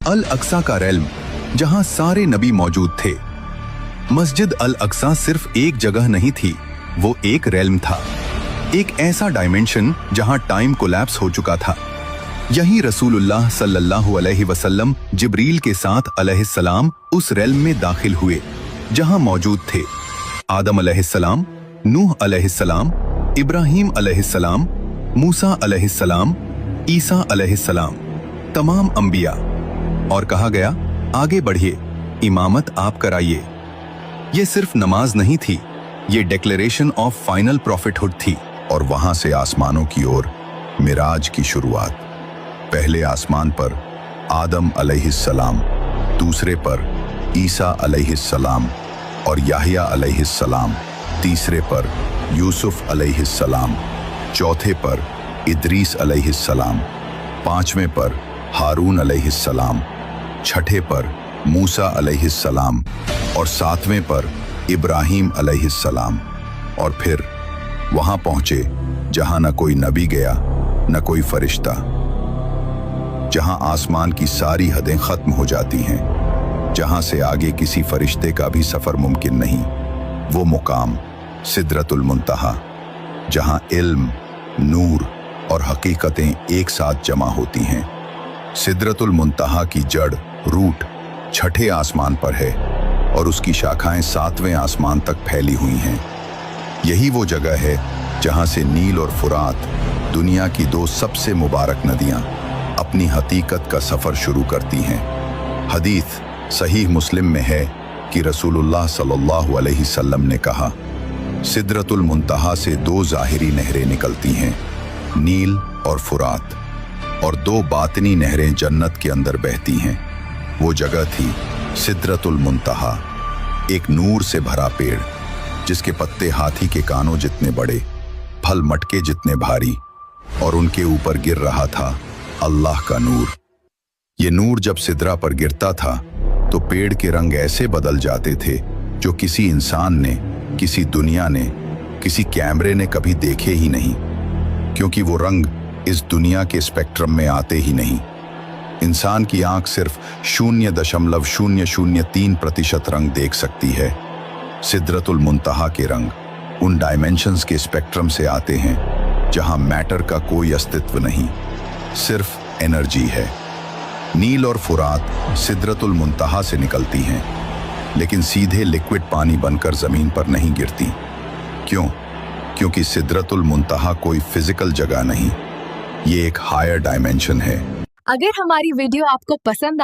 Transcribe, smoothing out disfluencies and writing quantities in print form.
अल अक्सा का रेल्म, जहां सारे नबी मौजूद थे। मस्जिद अल अक्सा सिर्फ एक जगह नहीं थी, वो एक रेल्म था, एक ऐसा डायमेंशन जहां टाइम कोलैप्स हो चुका था। यही रसूलुल्लाह सल्लल्लाहु अलैहि वसल्लम जिब्रील के साथ अलैहिस्सलाम उस रेल्म में दाखिल हुए, जहां मौजूद थे आदम अलैहिस्सलाम, नूह अलैहिस्सलाम, इब्राहीम अलैहिस्सलाम, मूसा अलैहिस्सलाम, ईसा अलैहिस्सलाम, तमाम अंबिया। और कहा गया, आगे बढ़िए, इमामत आप कराइए। ये सिर्फ नमाज नहीं थी, ये डिक्लेरेशन ऑफ फाइनल प्रॉफिटहुड थी। और वहां से आसमानों की ओर मिराज की शुरुआत। पहले आसमान पर आदम अलैहिस्सलाम, दूसरे पर ईसा अलैहिस्सलाम और याहिया अलैहिस्सलाम, तीसरे पर यूसुफ अलैहिस्सलाम, चौथे पर इदरीस अलैहिस्सलाम, पांचवें पर हारून अलैहिस्सलाम, छठे पर मूसा अलैहिस्सलाम और सातवें पर इब्राहीम अलैहिस्सलाम। और फिर वहां पहुंचे जहां न कोई नबी गया न कोई फरिश्ता, जहां आसमान की सारी हदें खत्म हो जाती हैं, जहां से आगे किसी फरिश्ते का भी सफर मुमकिन नहीं। वो मुकाम सिदरतुल मुंतहा, जहां इल्म, नूर और हकीकतें एक साथ जमा होती हैं। सिदरतुल मुंतहा की जड़, रूट छठे आसमान पर है और उसकी शाखाएं सातवें आसमान तक फैली हुई हैं। यही वो जगह है जहां से नील और फुरात, दुनिया की दो सबसे मुबारक नदियां, अपनी हकीकत का सफर शुरू करती हैं। हदीस सहीह मुस्लिम में है कि रसूलुल्लाह सल्लल्लाहु अलैहि वसल्लम ने कहा, सिदरतुल मुंतहा से दो ज़ाहिरी नहरें निकलती हैं, नील और फुरात, और दो बातिनी नहरें जन्नत के अंदर बहती हैं। वो जगह थी सिदरतुल मुंतहा, एक नूर से भरा पेड़, जिसके पत्ते हाथी के कानों जितने बड़े, फल मटके जितने भारी, और उनके ऊपर गिर रहा था अल्लाह का नूर। ये नूर जब सिदरा पर गिरता था तो पेड़ के रंग ऐसे बदल जाते थे जो किसी इंसान ने, किसी दुनिया ने, किसी कैमरे ने कभी देखे ही नहीं, क्योंकि वो रंग इस दुनिया के स्पेक्ट्रम में आते ही नहीं। इंसान की आंख सिर्फ 0.003% रंग देख सकती है। सिदरतुल मुंतहा के रंग उन डायमेंशंस के स्पेक्ट्रम से आते हैं जहां मैटर का कोई अस्तित्व नहीं, सिर्फ एनर्जी है। नील और फुरात सिदरतुल मुंतहा से निकलती हैं, लेकिन सीधे लिक्विड पानी बनकर जमीन पर नहीं गिरती। क्यों? क्योंकि सिदरतुल मुंतहा कोई फिजिकल जगह नहीं, ये एक हायर डायमेंशन है। अगर हमारी वीडियो आपको पसंद